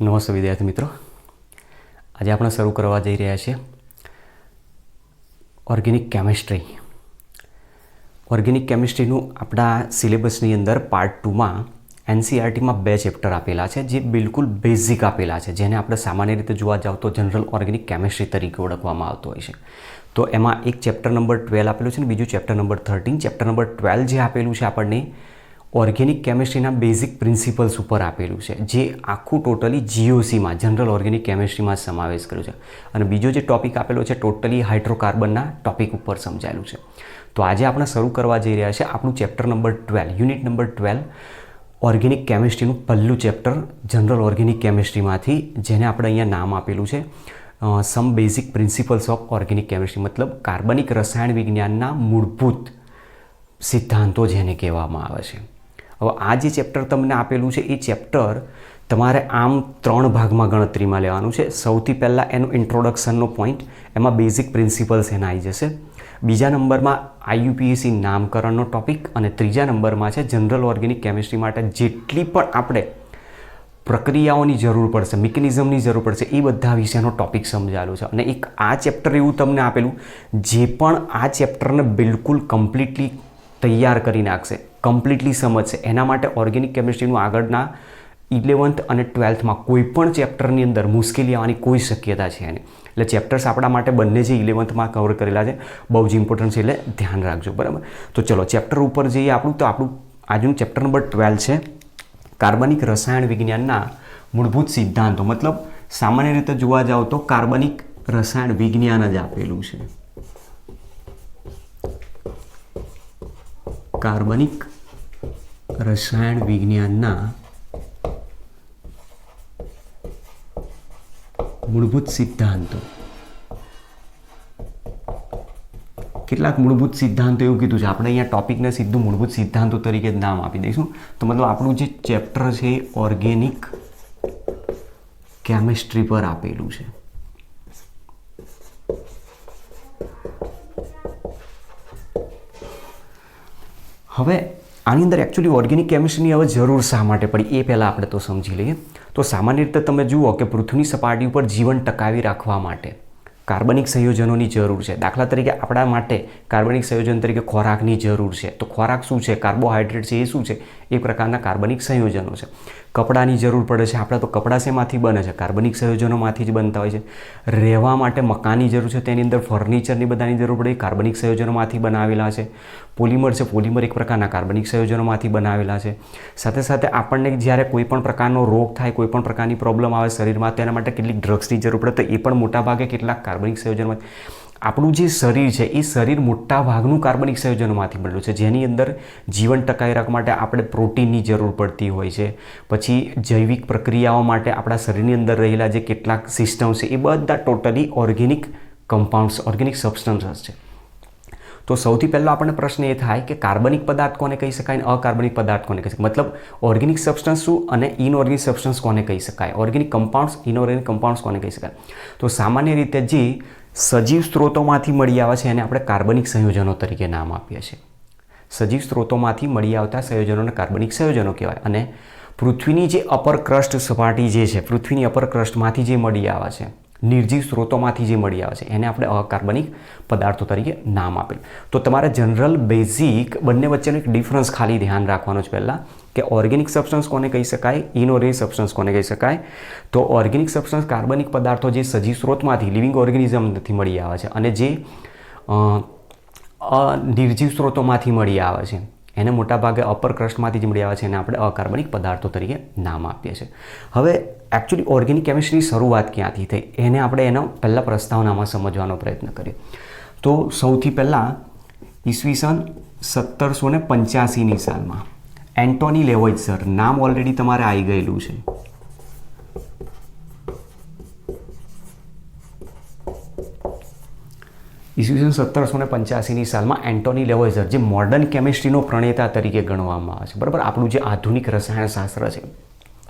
નમસ્તે વિદ્યાર્થી મિત્રો, આજે આપણે શરૂ કરવા જઈ રહ્યા છીએ ઓર્ગેનિક કેમિસ્ટ્રી. ઓર્ગેનિક કેમિસ્ટ્રીનું આપણા સિલેબસની અંદર પાર્ટ 2માં એનસીઈઆરટીમાં 2 ચેપ્ટર આપેલા છે જે બિલકુલ બેઝિક આપેલા છે, જેને આપણે સામાન્ય રીતે જોવા જાવ તો જનરલ ઓર્ગેનિક કેમિસ્ટ્રી તરીકે ઓળખવામાં આવતો હોય છે. તો એમાં એક ચેપ્ટર નંબર 12 આપેલું છે ને બીજું ચેપ્ટર નંબર 13. ચેપ્ટર નંબર 12 જે આપેલું છે આપણને ઓર્ગેનિક કેમિસ્ટ્રીના બેઝિક પ્રિન્સિપલ્સ ઉપર આપેલું છે, જે આખું ટોટલી જીઓસીમાં જનરલ ઓર્ગેનિક કેમિસ્ટ્રીમાં સમાવેશ કર્યો છે. અને બીજો જે ટોપિક આપેલો છે ટોટલી હાઇડ્રોકાર્બનના ટોપિક ઉપર સમજાયેલું છે. તો આજે આપણે શરૂ કરવા જઈ રહ્યા છે આપણું chapter number 12, unit number 12, organic કેમિસ્ટ્રીનું પહેલું ચેપ્ટર જનરલ ઓર્ગેનિક કેમિસ્ટ્રીમાંથી, જેને આપણે અહીંયા નામ આપેલું છે some basic principles of organic chemistry, મતલબ કાર્બનિક રસાયણ વિજ્ઞાનના મૂળભૂત સિદ્ધાંતો જેને કહેવામાં આવે છે. હવે આ જે ચેપ્ટર તમને આપેલું છે એ ચેપ્ટર તમારે આમ 3 ભાગમાં ગણતરીમાં લેવાનું છે. સૌથી પહેલાં એનું ઇન્ટ્રોડક્શનનો પોઈન્ટ, એમાં બેઝિક પ્રિન્સિપલ્સ એના આવી જશે. બીજા નંબરમાં આઈયુપીએસી નામકરણનો ટોપિક, અને ત્રીજા નંબરમાં છે જનરલ ઓર્ગેનિક કેમિસ્ટ્રી માટે જેટલી પણ આપણે પ્રક્રિયાઓની જરૂર પડશે, મિકેનિઝમની જરૂર પડશે, એ બધા વિશેનો ટોપિક સમજાવેલો છે. અને એક આ ચેપ્ટર એવું તમને આપેલું જે પણ આ ચેપ્ટરને બિલકુલ કમ્પ્લીટલી તૈયાર કરી નાખશે, કમ્પ્લીટલી સમજશે. એના માટે ઓર્ગેનિક કેમિસ્ટ્રીનું આગળના 11th અને 12thમાં કોઈ પણ ચેપ્ટરની અંદર મુશ્કેલી આવવાની કોઈ શક્યતા છે નહીં. એટલે ચેપ્ટર્સ આપણા માટે બંને જે 11thમાં કવર કરેલા છે બહુ જ ઇમ્પોર્ટન્ટ છે, એટલે ધ્યાન રાખજો, બરાબર. તો ચલો ચેપ્ટર ઉપર જઈએ આપણું. તો આપણું આજનું ચેપ્ટર નંબર 12 છે કાર્બનિક રસાયણ વિજ્ઞાનના મૂળભૂત સિદ્ધાંતો. મતલબ સામાન્ય રીતે જોવા જાવ તો કાર્બનિક રસાયણ વિજ્ઞાન જ આપેલું છે. કાર્બનિક રસાયણ વિજ્ઞાનના મૂળભૂત સિદ્ધાંતો. કેટલાક મૂળભૂત સિદ્ધાંતો એવું કીધું છે, આપણે અહીંયા ટોપિકને સીધું મૂળભૂત સિદ્ધાંતો તરીકે જ નામ આપી દઈશું. તો મતલબ આપણું જે ચેપ્ટર છે ઓર્ગેનિક કેમિસ્ટ્રી પર આપેલું છે. હવે આની અંદર એકચ્યુઅલી ઓર્ગેનિક કેમિસ્ટ્રીની હવે જરૂર શા માટે પડી એ પહેલાં આપણે તો સમજી લઈએ. તો સામાન્ય રીતે તમે જુઓ કે પૃથ્વીની સપાટી ઉપર જીવન ટકાવી રાખવા માટે કાર્બનિક સંયોજનોની જરૂર છે. દાખલા તરીકે આપણા માટે કાર્બનિક સંયોજન તરીકે ખોરાકની જરૂર છે. તો ખોરાક શું છે? કાર્બોહાઈડ્રેટ છે. એ શું છે? એ પ્રકારના કાર્બનિક સંયોજનો છે. કપડાની જરૂર પડે છે. આપણે તો કપડાં શેમાંથી બને છે? કાર્બનિક સંયોજનોમાંથી જ બનતા હોય છે. રહેવા માટે મકાનની જરૂર છે, તેની અંદર ફર્નિચરની બધાની જરૂર પડે, કાર્બનિક સંયોજનોમાંથી બનાવેલા છે. પોલિમર છે, પોલિમર એક પ્રકારના કાર્બનિક સંયોજનોમાંથી બનાવેલા છે. સાથે સાથે આપણને જ્યારે કોઈ પણ પ્રકારનો રોગ થાય, કોઈ પણ પ્રકારની પ્રોબ્લેમ આવે શરીરમાં, તેના માટે કેટલીક ડ્રગ્સની જરૂર પડે, તો એ પણ મોટાભાગે કેટલાક કાર્બનિક સંયોજનોમાંથી. આપણું જે શરીર છે એ શરીર મોટા ભાગનું કાર્બનિક સંયોજનોમાંથી બનેલું છે, જેની અંદર જીવન ટકાવી રાખવા માટે આપણે પ્રોટીનની જરૂર પડતી હોય છે. પછી જૈવિક પ્રક્રિયાઓ માટે આપણા શરીરની અંદર રહેલા જે કેટલાક સિસ્ટમ્સ છે એ બધા totally organic compounds, organic substances છે. તો સૌથી પહેલો આપણને પ્રશ્ન એ થાય કે કાર્બનિક પદાર્થ કોને કહી શકાય અને અકાર્બનિક પદાર્થ કોને કહી શકાય. મતલબ ઓર્ગેનિક સબસ્ટન્સ શું અને ઇનઓર્ગેનિક સબસ્ટન્સ કોને કહી શકાય, ઓર્ગેનિક કમ્પાઉન્ડ્સ, ઇનઓર્ગેનિક કમ્પાઉન્ડ્સ કોને કહી શકાય. તો સામાન્ય રીતે જે સજીવ સ્ત્રોતોમાંથી મળી આવે છે એને આપણે કાર્બનિક સંયોજનો તરીકે નામ આપીએ છીએ. સજીવ સ્ત્રોતોમાંથી મળી આવતા સંયોજનોને કાર્બનિક સંયોજનો કહેવાય. અને પૃથ્વીની જે અપર ક્રસ્ટ સપાટી જે છે, પૃથ્વીની અપર ક્રસ્ટમાંથી જે મળી આવે છે, નિર્જીવ સ્ત્રોતોમાંથી જે મળી આવે છે, એને આપણે અકાર્બનિક પદાર્થો તરીકે નામ આપેલું. તો તમારે જનરલ બેઝિક બંને વચ્ચેનો એક ડિફરન્સ ખાલી ધ્યાન રાખવાનો છે પહેલાં, કે ઓર્ગેનિક સબસ્ટન્સ કોને કહી શકાય, ઇનઓર્ગેનિક સબસ્ટન્સ કોને કહી શકાય. તો ઓર્ગેનિક સબસ્ટન્સ કાર્બનિક પદાર્થો જે સજીવ સ્ત્રોતમાંથી, લિવિંગ ઓર્ગેનિઝમથી મળી આવે છે, અને જે નિર્જીવ સ્ત્રોતોમાંથી મળી આવે છે એને મોટાભાગે અપર ક્રસ્ટમાંથી જ મળી આવે છે, એને આપણે અકાર્બનિક પદાર્થો તરીકે નામ આપીએ છીએ. હવે એકચ્યુઅલી ઓર્ગેનિક કેમિસ્ટ્રીની શરૂઆત ક્યાંથી થઈ એને આપણે એનો પહેલાં પ્રસ્તાવનામાં સમજવાનો પ્રયત્ન કરીએ. તો સૌથી પહેલાં ઈસવીસન 1785ની સાલમાં એન્ટોની લેવોઇઝર, નામ ઓલરેડી તમારે આવી ગયેલું છે. ઈસવીસન 1785ની સાલમાં એન્ટોની લેવોઇઝર, જે મોડર્ન કેમિસ્ટ્રીનો પ્રણેતા તરીકે ગણવામાં આવે છે, બરાબર, આપણું જે આધુનિક રસાયણશાસ્ત્ર છે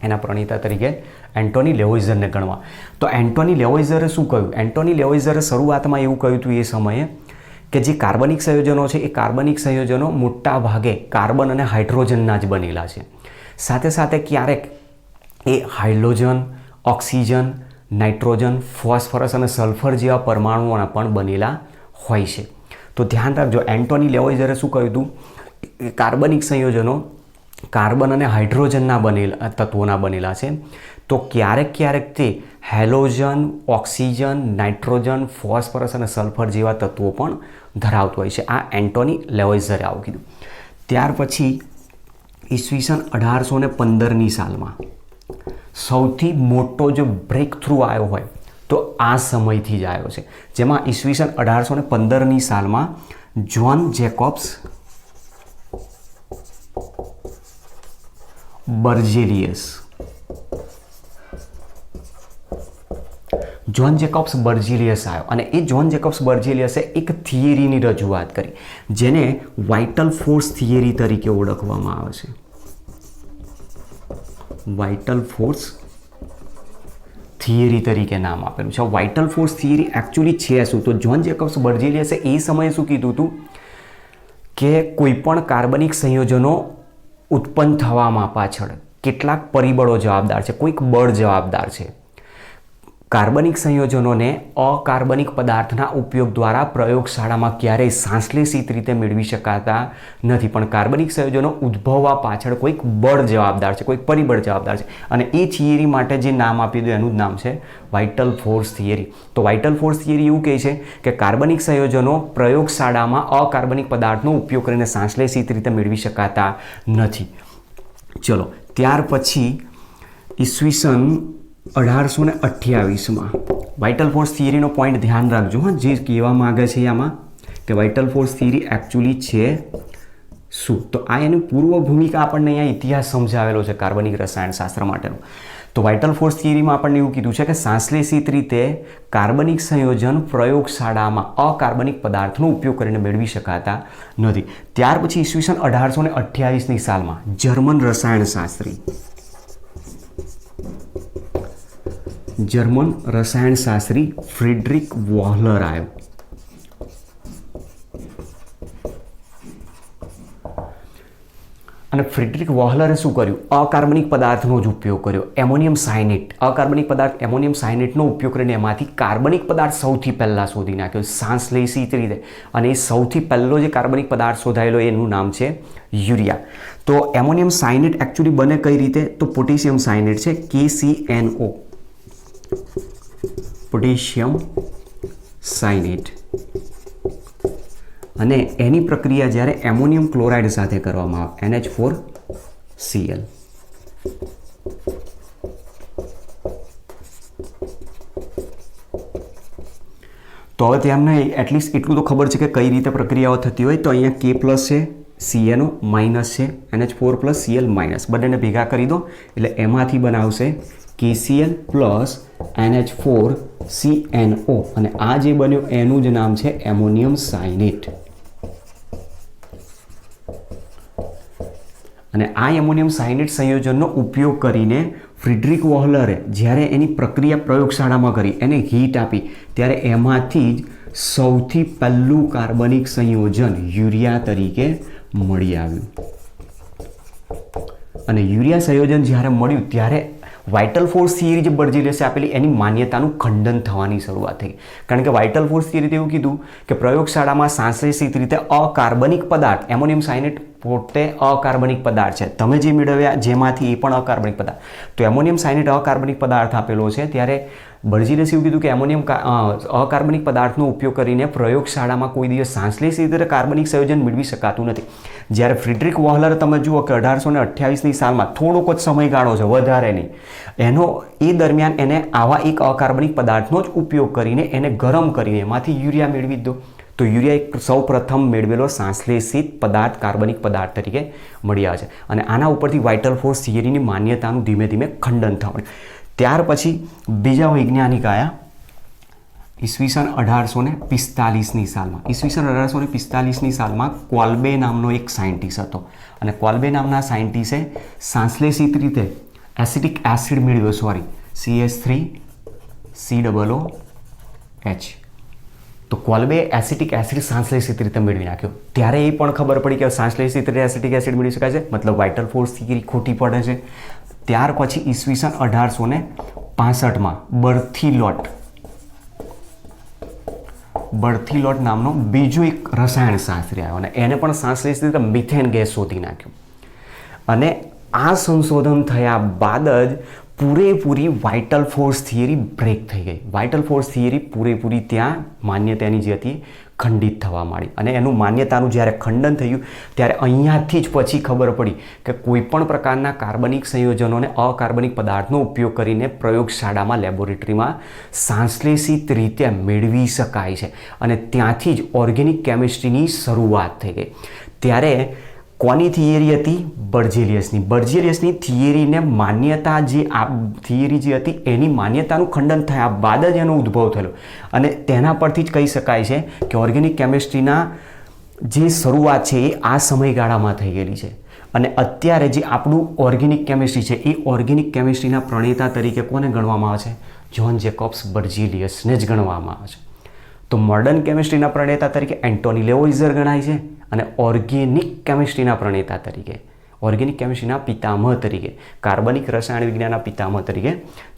એના પ્રણેતા તરીકે એન્ટોની લેવોઇઝરને ગણવા. તો એન્ટોની લેવોઇઝરે શું કહ્યું? એન્ટોની લેવોઇઝરે શરૂઆતમાં એવું કહ્યું હતું એ સમયે કે જે કાર્બનિક સંયોજનો છે એ કાર્બનિક સંયોજનો મોટા ભાગે કાર્બન અને હાઇડ્રોજનના જ બનેલા છે. સાથે સાથે ક્યારેક એ હાઇડ્રોજન, ઓક્સિજન, નાઇટ્રોજન, ફોસ્ફરસ અને સલ્ફર જેવા પરમાણુઓના પણ બનેલા હોય છે. તો ધ્યાન રાખજો, એન્ટોની લેવોઇઝરે શું કહ્યું હતું? કાર્બનિક સંયોજનો કાર્બન અને હાઇડ્રોજનના બનેલા તત્વોના બનેલા છે. તો ક્યારેક ક્યારેક તે હેલોજન, ઓક્સિજન, નાઇટ્રોજન, ફોસ્ફરસ અને સલ્ફર જેવા તત્વો પણ ધરાવતું હોય છે. આ એન્ટોની લેવોઇઝરે આવું કીધું. ત્યાર પછી ઈસવીસન 1815ની સાલમાં સૌથી મોટો જો બ્રેક થ્રુ આવ્યો હોય તો આ સમયથી જ આવ્યો છે, જેમાં ઈસવીસન 1815ની સાલમાં જ્હોન જેકોબ્સ બર્જેલિયસ આવ્યો અને એ જ્હોન જેકોબ્સ બર્જેલિયસે એક થિયરીની રજૂઆત કરી જેને વાઇટલ ફોર્સ થિયરી તરીકે ઓળખવામાં આવે છે. વાઇટલ ફોર્સ થિયરી તરીકે નામ આપેલું છે. વાઇટલ ફોર્સ થિયરી એકચ્યુઅલી છે શું? તો જ્હોન જેકોબ્સ બર્જેલિયસે એ સમયે શું કીધું હતું કે કોઈ પણ કાર્બનિક સંયોજનો ઉત્પન્ન થવામાં પાછળ કેટલાક પરિબળો જવાબદાર છે, કોઈક બળ જવાબદાર છે. કાર્બનિક સંયોજનોને અકાર્બનિક પદાર્થના ઉપયોગ દ્વારા પ્રયોગશાળામાં ક્યારેય સાંશ્લેષિત રીતે મેળવી શકાતા નથી, પણ કાર્બનિક સંયોજનો ઉદ્ભવવા પાછળ કોઈક બળ જવાબદાર છે, કોઈક પરિબળ જવાબદાર છે. અને એ થિયરી માટે જે નામ આપ્યું હતું એનું જ નામ છે વાઇટલ ફોર્સ થિયરી. તો વાઇટલ ફોર્સ થિયરી એવું કહે છે કે કાર્બનિક સંયોજનો પ્રયોગશાળામાં અકાર્બનિક પદાર્થનો ઉપયોગ કરીને સાંશ્લેષિત રીતે મેળવી શકાતા નથી. ચલો, ત્યાર પછી ઈસવીસન 1828માં વાઇટલ ફોર્સ થિયરીનો પોઈન્ટ ધ્યાન રાખજો. હા, જે કહેવા માગે છે આમાં કે વાઇટલ ફોર્સ થિયરી એકચ્યુઅલી છે શું? તો આ એની પૂર્વ ભૂમિકા આપણને અહીંયા ઇતિહાસ સમજાવેલો છે કાર્બનિક રસાયણશાસ્ત્ર માટેનો. તો વાઇટલ ફોર્સ થિયરીમાં આપણને એવું કીધું છે કે સાંશ્લેષિત રીતે કાર્બનિક સંયોજન પ્રયોગશાળામાં અકાર્બનિક પદાર્થનો ઉપયોગ કરીને મેળવી શકાતા નથી. ત્યાર પછી ઈસવીસન 1828ની સાલમાં જર્મન રસાયણશાસ્ત્રી ફ્રેડરિક વોહલર આવ્યો. અને ફ્રેડરિક વોહલરે શું કર્યું? અકાર્બનિક પદાર્થનો જ ઉપયોગ કર્યો. એમોનિયમ સાયનેટ, અકાર્બનિક પદાર્થ એમોનિયમ સાયનેટનો ઉપયોગ કરીને એમાંથી કાર્બનિક પદાર્થ સૌથી પહેલાં શોધી નાખ્યો સાંશ્લેષિત રીતે. અને એ સૌથી પહેલો જે કાર્બનિક પદાર્થ શોધાયેલો એનું નામ છે યુરિયા. તો એમોનિયમ સાયનેટ એકચ્યુઅલી બને કઈ રીતે? તો પોટેશિયમ સાયનેટ છે, KCNO, પોટેશિયમ સાયનેટ. અને એની પ્રક્રિયા જ્યારે એમોનિયમ ક્લોરાઇડ સાથે કરવામાં આવે NH4Cl. તો હવે તેમને એટલીસ્ટ એટલું તો ખબર છે કે કઈ રીતે પ્રક્રિયાઓ થતી હોય. તો અહીંયા K પ્લસ છે, CNO માઇનસ છે, NH4 પ્લસ Cl માઇનસ, બંનેને ભેગા કરી દો એટલે એમાંથી બનાવશે KCl પ્લસ NH4CNO. અને આ જે બન્યું એનું જ નામ છે એમોનિયમ સાયનેટ. અને આ એમોનિયમ સાયનેટ સંયોજનનો ઉપયોગ કરીને ફ્રેડરિક વોહલરે જ્યારે એની પ્રક્રિયા પ્રયોગશાળામાં કરી, એને હીટ આપી, ત્યારે એમાંથી જ સૌથી પહેલું કાર્બનિક સંયોજન યુરિયા તરીકે મળી આવ્યું. અને યુરિયા સંયોજન જ્યારે મળ્યું ત્યારે વાઇટલ ફોર્સ થિયરી જે બર્જેલિયસે આપેલી એની માન્યતાનું ખંડન થવાની શરૂઆત થઈ. કારણ કે વાઇટલ ફોર્સ થિયરી એવું કીધું કે પ્રયોગશાળામાં સાંશ્લેષિત રીતે અકાર્બનિક પદાર્થ, એમોનિયમ સાયનેટ પોતે અકાર્બનિક પદાર્થ છે, તમે જે મેળવ્યા જેમાંથી એ પણ અકાર્બનિક પદાર્થ. તો એમોનિયમ સાયનેટ અકાર્બનિક પદાર્થ આપેલો છે ત્યારે બર્જેલિયસે એવું કીધું કે એમોનિયમ અકાર્બનિક પદાર્થનો ઉપયોગ કરીને પ્રયોગશાળામાં કોઈ દિવસ સાંશ્લેષિત રીતે કાર્બનિક સંયોજન મેળવી શકાતું નથી. જ્યારે ફ્રેડરિક વોહલર તમે જુઓ કે 1828ની સાલમાં થોડોક જ સમયગાળો છે, વધારે નહીં, એનો એ દરમિયાન એને આવા એક અકાર્બનિક પદાર્થનો જ ઉપયોગ કરીને એને ગરમ કરીને એમાંથી યુરિયા મેળવી દો. તો યુરિયા એક સૌ પ્રથમ મેળવેલો સાંશ્લેષિત પદાર્થ કાર્બનિક પદાર્થ તરીકે મળી આવે છે. અને આના ઉપરથી વાઇટલ ફોર્સ થિયરીની માન્યતાનું ધીમે ધીમે ખંડન થવાનું. ત્યાર પછી બીજા વૈજ્ઞાનિક આવ્યા ઈસવીસન 1845ની સાલમાં. ઈસવીસન 1845ની સાલમાં કોલ્બે નામનો એક સાયન્ટિસ્ટ હતો. અને કોલ્બે નામના સાયન્ટિસ્ટે સાંશ્લેષિત રીતે એસિટિક એસિડ મેળવ્યો, CH3COOH. તો કોલ્બે એસિટિક એસિડ સાંશ્લેષિત રીતે મેળવી નાખ્યો. ત્યારે એ પણ ખબર પડી કે સાંશ્લેષિત રીતે એસિટિક એસિડ મેળવી શકાય છે, મતલબ વાઇટલ ફોર્સ થિયરી ખોટી પડે છે. ત્યાર પછી ઈસવીસન 1859 1965માં બર્થીલોટ નામનો બીજો એક રસાયણશાસ્ત્રી આવ્યો અને એને પણ શ્વાસ લેતી રીતે મિથેન ગેસ શોધી નાખ્યું. અને આ સંશોધન થયા બાદ જ પૂરેપૂરી વાઇટલ ફોર્સ થિયરી બ્રેક થઈ ગઈ. વાઇટલ ફોર્સ થિયરી પૂરેપૂરી ત્યાં માન્યતાની જે હતી ખંડિત થવા માંડી અને એનું માન્યતાનું જ્યારે ખંડન થયું ત્યારે અહીંયાથી જ પછી ખબર પડી કે કોઈપણ પ્રકારના કાર્બનિક સંયોજનોને અકાર્બનિક પદાર્થનો ઉપયોગ કરીને પ્રયોગશાળામાં લેબોરેટરીમાં સંશ્લેષિત રીતે મેળવી શકાય છે અને ત્યાંથી જ ઓર્ગેનિક કેમિસ્ટ્રીની શરૂઆત થઈ ગઈ. ત્યારે કોની થિયરી હતી? બર્જેલિયસની થિયરીને માન્યતા જે થિયરી જે હતી એની માન્યતાનું ખંડન થયા બાદ જ એનો ઉદ્ભવ થયો અને તેના પરથી જ કહી શકાય છે કે ઓર્ગેનિક કેમિસ્ટ્રીના જે શરૂઆત છે એ આ સમયગાળામાં થઈ ગયેલી છે. અને અત્યારે જે આપણું ઓર્ગેનિક કેમિસ્ટ્રી છે એ ઓર્ગેનિક કેમિસ્ટ્રીના પ્રણેતા તરીકે કોને ગણવામાં આવે છે? જ્હોન જેકોબ્સ બર્જેલિયસને જ ગણવામાં આવે છે. તો મોડર્ન કેમિસ્ટ્રીના પ્રણેતા તરીકે એન્ટોની લેવોઇઝર ગણાય છે અને ઓર્ગેનિક કેમિસ્ટ્રીના પ્રણેતા તરીકે, ઓર્ગેનિક કેમિસ્ટ્રીના પિતામહ તરીકે, કાર્બનિક રસાયણ વિજ્ઞાનના પિતામહ તરીકે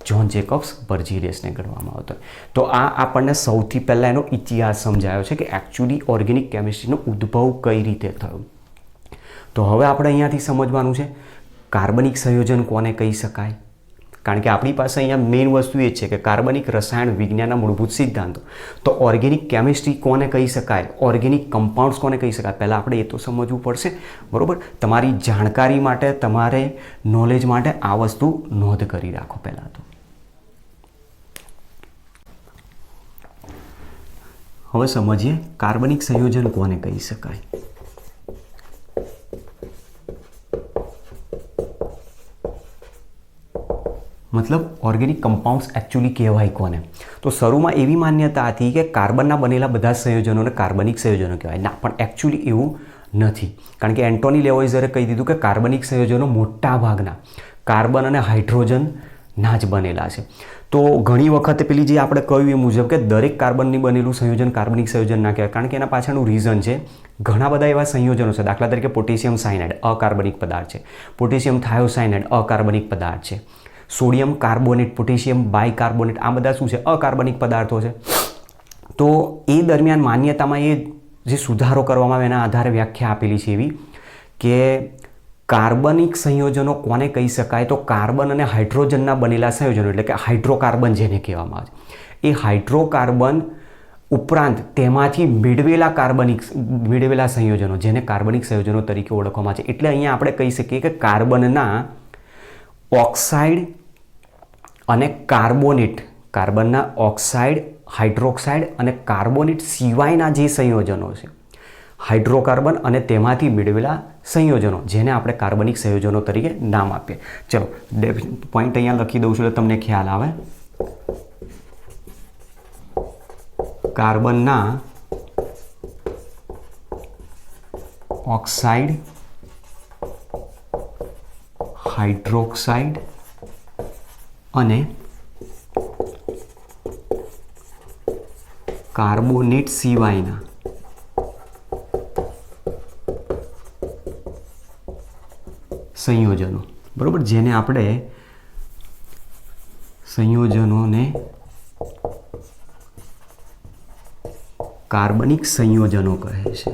જ્હોન જેકોબ્સ બર્જેલિયસને ગણવામાં આવતો. તો આ આપણને સૌથી પહેલાં એનો ઇતિહાસ સમજાયો છે કે એકચ્યુઅલી ઓર્ગેનિક કેમિસ્ટ્રીનો ઉદ્ભવ કઈ રીતે થયો. તો હવે આપણે અહીંયાથી સમજવાનું છે કાર્બનિક સંયોજન કોને કહી શકાય. કારણ કે આપણી પાસે અહીંયા મેઇન વસ્તુ એ જ છે કે કાર્બનિક રસાયણ વિજ્ઞાનના મૂળભૂત સિદ્ધાંતો. તો ઓર્ગેનિક કેમિસ્ટ્રી કોને કહી શકાય, ઓર્ગેનિક કમ્પાઉન્ડ્સ કોને કહી શકાય, પહેલાં આપણે એ તો સમજવું પડશે. બરાબર, તમારી જાણકારી માટે, તમારે નોલેજ માટે આ વસ્તુ નોંધ કરી રાખો. પહેલાં તો હવે સમજીએ કાર્બનિક સંયોજન કોને કહી શકાય. મતલબ ઓર્ગેનિક કમ્પાઉન્ડ્સ એકચ્યુઅલી કહેવાય કોને? તો શરૂમાં એવી માન્યતા હતી કે કાર્બનના બનેલા બધા સંયોજનોને કાર્બનિક સંયોજનો કહેવાય. ના, પણ એકચ્યુઅલી એવું નથી. કારણ કે એન્ટોની લેવોઇઝરે કહી દીધું કે કાર્બનિક સંયોજનો મોટા ભાગના કાર્બન અને હાઇડ્રોજનના જ બનેલા છે. તો ઘણી વખત પેલી જે આપણે કહ્યું એ મુજબ કે દરેક કાર્બનની બનેલું સંયોજન કાર્બનિક સંયોજન ના કહેવાય. કારણ કે એના પાછળનું રીઝન છે ઘણા બધા એવા સંયોજનો છે. દાખલા તરીકે પોટેશિયમ સાયનાઇડ અકાર્બનિક પદાર્થ છે, પોટેશિયમ થાયોસાયનાઇડ અકાર્બનિક પદાર્થ છે, સોડિયમ કાર્બોનેટ, પોટેશિયમ બાયકાર્બોનેટ, આ બધા શું છે? અકાર્બનિક પદાર્થો છે. તો એ દરમિયાન માન્યતામાં એ જે સુધારો કરવામાં આવે એના આધારે વ્યાખ્યા આપેલી છે એવી કે કાર્બનિક સંયોજનો કોને કહી શકાય? તો કાર્બન અને હાઇડ્રોજનના બનેલા સંયોજનો, એટલે કે હાઇડ્રોકાર્બન જેને કહેવામાં આવે છે. એ હાઇડ્રોકાર્બન ઉપરાંત તેમાંથી મેળવેલા સંયોજનો જેને કાર્બનિક સંયોજનો તરીકે ઓળખવામાં આવે છે. એટલે અહીંયા આપણે કહી શકીએ કે કાર્બનના ઓક્સાઇડ અને કાર્બોનેટ, કાર્બનના ઓક્સાઇડ, હાઇડ્રોક્સાઇડ અને કાર્બોનેટ સિવાયના જે સંયોજનો છે, હાઇડ્રોકાર્બન અને તેમાંથી મેળવેલા સંયોજનો જેને આપણે કાર્બનિક સંયોજનો તરીકે નામ આપીએ. ચલો પોઈન્ટ અહીંયા લખી દઉં છું એટલે તમને ખ્યાલ આવે. કાર્બનના ઓક્સાઇડ, હાઇડ્રોક્સાઇડ અને કાર્બોનેટ સિવાયના સંયોજનો, બરોબર, જેને આપણે સંયોજનોને કાર્બનિક સંયોજનો કહે છે.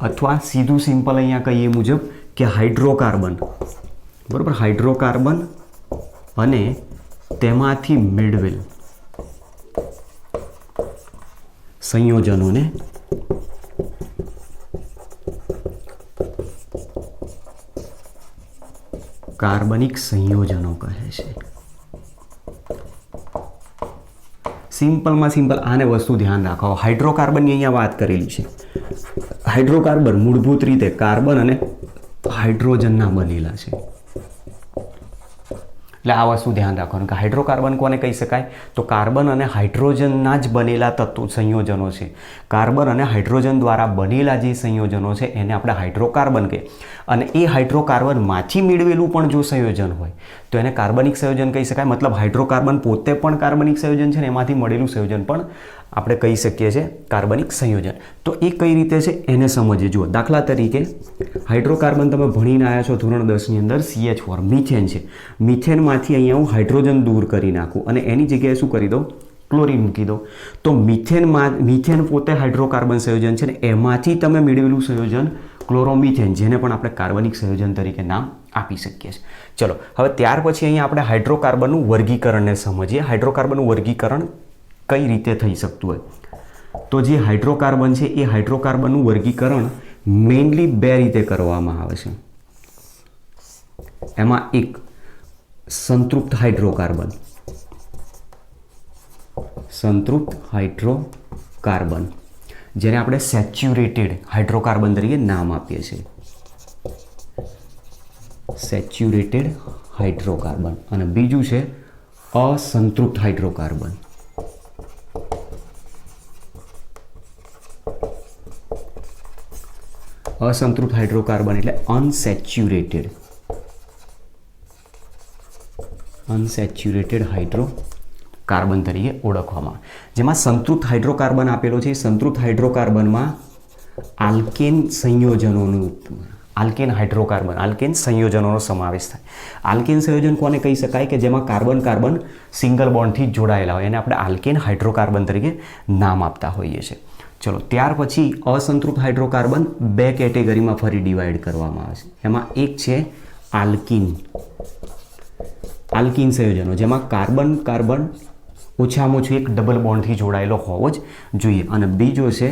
અથવા સીધું સિમ્પલ અહીંયા કહીએ મુજબ કે હાઇડ્રોકાર્બન, બરોબર, હાઇડ્રોકાર્બન અને તેમાંથી મેળવેલ સંયોજનોને કાર્બનિક સંયોજનો કહે છે. સિમ્પલમાં સિમ્પલ આને વસ્તુ ધ્યાન રાખો. હાઇડ્રોકાર્બનની અહીંયા વાત કરેલી છે. હાઇડ્રોકાર્બન મૂળભૂત રીતે કાર્બન અને હાઇડ્રોજનના બનેલા છે. એટલે આ વસ્તુ ધ્યાન રાખવાનું કે હાઇડ્રોકાર્બન કોને કહી શકાય? તો કાર્બન અને હાઇડ્રોજનના જ બનેલા તત્વો સંયોજનો છે. કાર્બન અને હાઇડ્રોજન દ્વારા બનેલા જે સંયોજનો છે એને આપણે હાઇડ્રોકાર્બન કહીએ. અને એ હાઇડ્રોકાર્બનમાંથી મેળવેલું પણ જો સંયોજન હોય તો એને કાર્બનિક સંયોજન કહી શકાય. મતલબ હાઇડ્રોકાર્બન પોતે પણ કાર્બનિક સંયોજન છે ને એમાંથી મળેલું સંયોજન પણ આપણે કહી શકીએ છીએ કાર્બનિક સંયોજન. તો એ કઈ રીતે છે એને સમજીએ. જુઓ, દાખલા તરીકે હાઇડ્રોકાર્બન તમે ભણીને આવ્યા છો ધોરણ 10ની અંદર, CH4 મિથેન છે. મિથેનમાંથી અહીંયા હું હાઇડ્રોજન દૂર કરી નાખું અને એની જગ્યાએ શું કરી દઉં, ક્લોરીન મૂકી દો. તો મિથેન પોતે હાઇડ્રોકાર્બન સંયોજન છે ને એમાંથી તમે મેળવેલું સંયોજન ક્લોરોમિથેન, જેને પણ આપણે કાર્બનિક સંયોજન તરીકે નામ આપી શકીએ છીએ. ચલો, હવે ત્યાર પછી અહીંયા આપણે હાઇડ્રોકાર્બનનું વર્ગીકરણને સમજીએ. હાઇડ્રોકાર્બનનું વર્ગીકરણ કઈ રીતે થઈ શકતું હોય? તો જે હાઇડ્રોકાર્બન છે એ હાઇડ્રોકાર્બનનું વર્ગીકરણ મેઇનલી બે રીતે કરવામાં આવે છે. એમાં એક સંતૃપ્ત હાઇડ્રોકાર્બન, જેને આપણે સેચ્યુરેટેડ હાઇડ્રોકાર્બન તરીકે નામ આપીએ છીએ. Saturated hydrocarbon. અને બીજું છે અસંતૃપ્ત હાઇડ્રોકાર્બન. અસંતૃપ્ત હાઇડ્રોકાર્બન એટલે અનસેચ્યુરેટેડ હાઇડ્રોકાર્બન તરીકે ઓળખવામાં. જેમાં સંતૃપ્ત હાઇડ્રોકાર્બન આપેલો છે. સંતૃપ્ત હાઇડ્રોકાર્બનમાં આલ્કેન સંયોજનોનો સમાવેશ થાય. આલ્કેન સંયોજન કોને કહી શકાય? કે જેમાં કાર્બન કાર્બન સિંગલ બોન્ડથી જોડાયેલા હોય એને આપણે આલ્કેન હાઇડ્રોકાર્બન તરીકે નામ આપતા હોઈએ છીએ. ચલો, ત્યાર પછી અસંતૃપ્ત હાઇડ્રોકાર્બન બે કેટેગરીમાં ફરી ડિવાઈડ કરવામાં આવે છે. એમાં એક છે આલ્કીન સંયોજનો, જેમાં કાર્બન કાર્બન ઓછામાં ઓછું એક ડબલ બોન્ડથી જોડાયેલો હોવો જ જોઈએ. અને બીજો છે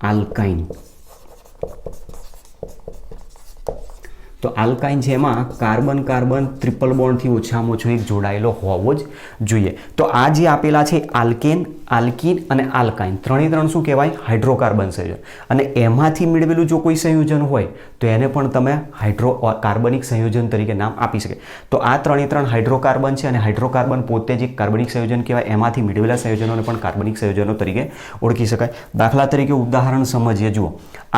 આલ્કાઇન. તો આલ્કાઇન છે એમાં કાર્બન કાર્બન ટ્રિપલ બોન્ડથી ઓછામાં ઓછો એક જોડાયેલો હોવો જ જોઈએ. તો આ જે આપેલા છે આલ્કેન, આલ્કીન અને આલ્કાઇન ત્રણે શું કહેવાય? હાઇડ્રોકાર્બન સંયોજન. અને એમાંથી મેળવેલું જો કોઈ સંયોજન હોય તો એને પણ તમે કાર્બનિક સંયોજન તરીકે નામ આપી શકે. તો આ ત્રણ હાઇડ્રોકાર્બન છે અને હાઇડ્રોકાર્બન પોતે જ એક કાર્બનિક સંયોજન કહેવાય. એમાંથી મેળવેલા સંયોજનોને પણ કાર્બનિક સંયોજનો તરીકે ઓળખી શકાય. દાખલા તરીકે ઉદાહરણ સમજીએ. જુઓ,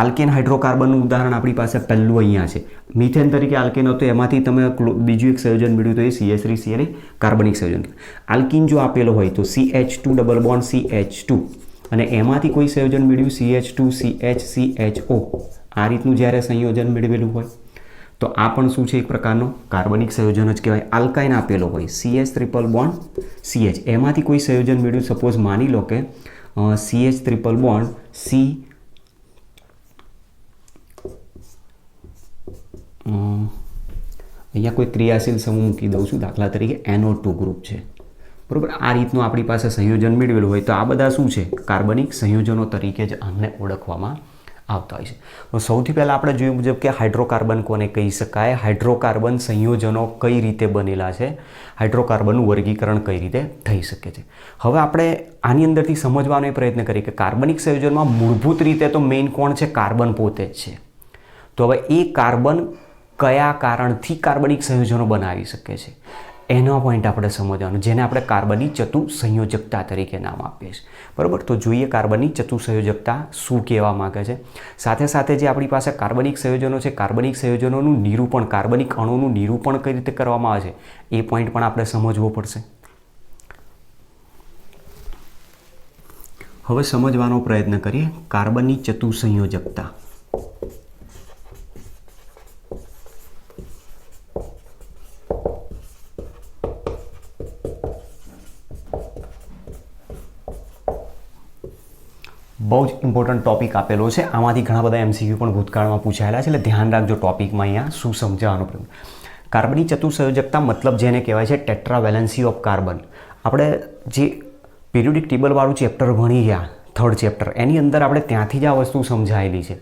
આલ્કેન હાઇડ્રોકાર્બનનું ઉદાહરણ આપણી પાસે પહેલું અહીંયા છે. મિથેન તરીકે આલ્કેન હતો, એમાંથી તમે બીજું એક સંયોજન મેળવ્યું તો એ CH3Cl કાર્બનિક સંયોજન. આલ્કીન જો આપેલો હોય તો CH2 ડબલ બોન્ડ CH2 અને એમાંથી કોઈ સંયોજન મેળવ્યું CH2CH CHO. આ રીતનું જ્યારે સંયોજન મેળવેલું હોય તો આ પણ શું છે? એક પ્રકારનો કાર્બનિક સંયોજન જ કહેવાય. આલ્કાઇન આપેલો હોય CH ટ્રિપલ બોન્ડ CH, એમાંથી કોઈ સંયોજન મેળવ્યું, સપોઝ માની લો કે CH ટ્રિપલ બોન્ડ C અહીંયા કોઈ ક્રિયાશીલ સમૂહ મૂકી દઉં છું, દાખલા તરીકે NO2 ગ્રુપ છે, બરાબર. આ રીતનું આપણી પાસે સંયોજન મેળવેલું હોય તો આ બધા શું છે? કાર્બનિક સંયોજનો તરીકે જ આમને ઓળખવામાં આવતા હોય છે. તો સૌથી પહેલાં આપણે જોયું મુજબ કે હાઇડ્રોકાર્બન કોને કહી શકાય, હાઇડ્રોકાર્બન સંયોજનો કઈ રીતે બનેલા છે, હાઇડ્રોકાર્બનનું વર્ગીકરણ કઈ રીતે થઈ શકે છે. હવે આપણે આની અંદરથી સમજવાનો પ્રયત્ન કરીએ કે કાર્બનિક સંયોજનમાં મૂળભૂત રીતે તો મેઇન કોણ છે? કાર્બન પોતે જ છે. તો હવે એ કાર્બન કયા કારણથી કાર્બનિક સંયોજનો બનાવી શકે છે એનો પોઈન્ટ આપણે સમજવાનું, જેને આપણે કાર્બનની ચતુસંયોજકતા તરીકે નામ આપીએ છીએ, બરાબર. તો જોઈએ કાર્બનની ચતુસંયોજકતા શું કહેવા માંગે છે. સાથે સાથે જે આપણી પાસે કાર્બનિક સંયોજનો છે, કાર્બનિક સંયોજનોનું નિરૂપણ, કાર્બનિક અણુનું નિરૂપણ કઈ રીતે કરવામાં આવે છે એ પોઈન્ટ પણ આપણે સમજવો પડશે. હવે સમજવાનો પ્રયત્ન કરીએ કાર્બનની ચતુસંયોજકતા. બહુ જ ઇમ્પોર્ટન્ટ ટોપિક આપેલો છે. આમાંથી ઘણા બધા MCQ પણ ભૂતકાળમાં પૂછાયેલા છે, એટલે ધ્યાન રાખજો ટોપિકમાં અહીંયા શું સમજાવવાનો પ્રયત્ન. કાર્બનની ચતુસંયોજકતા મતલબ જેને કહેવાય છે ટેટ્રાવેલેન્સી ઓફ કાર્બન. આપણે જે પીરિયોડિક ટેબલવાળું ચેપ્ટર ભણી ગયા, થર્ડ ચેપ્ટર, એની અંદર આપણે ત્યાંથી જ આ વસ્તુ સમજાયેલી છે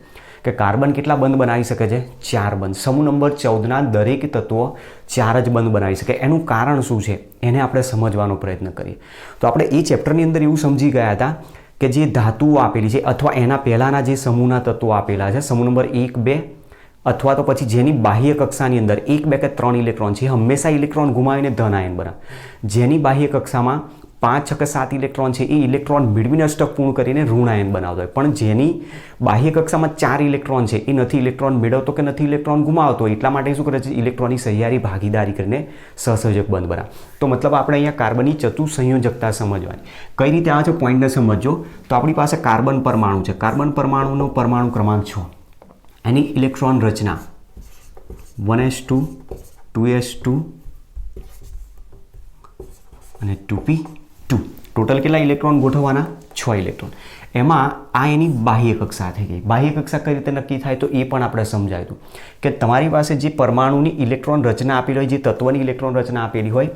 કે કાર્બન કેટલા બંધ બનાવી શકે છે? 4 બંધ. સમૂહ નંબર 14ના દરેક તત્વો 4 જ બંધ બનાવી શકે. એનું કારણ શું છે એને આપણે સમજવાનો પ્રયત્ન કરીએ. તો આપણે એ ચેપ્ટરની અંદર એવું સમજી ગયા હતા કે જે ધાતુઓ આપેલી છે અથવા એના પહેલાંના જે સમૂહના તત્વો આપેલા છે, સમૂહ નંબર 1, 2 અથવા તો પછી જેની બાહ્ય કક્ષાની અંદર 1, 2 કે 3 ઇલેક્ટ્રોન છે, હંમેશા ઇલેક્ટ્રોન ગુમાવીને ધન આયન બનાવે. જેની બાહ્ય કક્ષામાં 5 છકે 7 ઇલેક્ટ્રોન છે એ ઇલેક્ટ્રોન મેળવીને અષ્ટક પૂર્ણ કરીને ઋણ આયન બનાવતો હોય, પણ જેની બાહ્ય કક્ષામાં 4 ઇલેક્ટ્રોન છે એ નથી ઇલેક્ટ્રોન મેળવતો કે નથી ઇલેક્ટ્રોન ગુમાવતો, એટલા માટે શું કરે છે, ઇલેક્ટ્રોનની સહિયારી ભાગીદારી કરીને સહસંયોજક બંધ બનાવે. તો મતલબ આપણે અહીંયા કાર્બનની ચતુસંયોજકતા સમજવાની. કઈ રીતે આવે છે પોઈન્ટને સમજો. તો આપણી પાસે કાર્બન પરમાણુ છે, કાર્બન પરમાણુનો પરમાણુ ક્રમાંક 6, એની ઇલેક્ટ્રોન રચના 1s2 2s2 અને 2p2. ટોટલ કેટલા ઇલેક્ટ્રોન ગોઠવવાના? 6 ઇલેક્ટ્રોન. એમાં આ એની બાહ્ય કક્ષા થઈ ગઈ. બાહ્ય કક્ષા કઈ રીતે નક્કી થાય તો એ પણ આપણે સમજાયું હતું કે તમારી પાસે જે પરમાણુની ઇલેક્ટ્રોન રચના આપેલી હોય, જે તત્વની ઇલેક્ટ્રોન રચના આપેલી હોય,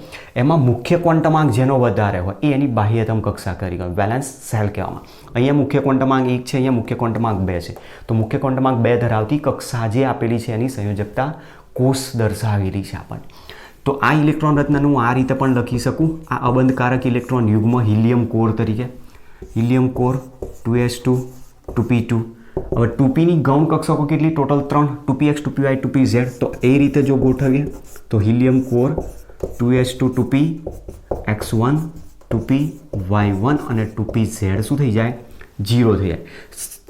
એમાં મુખ્ય ક્વોન્ટમાંક જેનો વધારે હોય એ એની બાહ્યતમ કક્ષા કરી ગયો, વેલેન્સ શેલ કહેવામાં. અહીંયા મુખ્ય ક્વોન્ટમાંક 1 છે, અહીંયા મુખ્ય ક્વોન્ટમાંક 2 છે. તો મુખ્ય ક્વોન્ટમાંક 2 ધરાવતી કક્ષા જે આપેલી છે એની સંયોજકતા કોષ દર્શાવેલી છે આપણને. તો આ ઇલેક્ટ્રોન રચનાનું હું આ રીતે પણ લખી શકું, આ અબંધકારક ઇલેક્ટ્રોન યુગ્મ હિલિયમ કોર તરીકે, હિલિયમ કોર 2s2 2p2. હવે 2pની ગૌણ કક્ષકો કેટલી? Total 3, 2px 2py 2pz. તો એ રીતે જો ગોઠવીએ તો helium core 2s2 2p x1 2p y1 અને 2pz શું થઈ જાય? 0 થઈ જાય.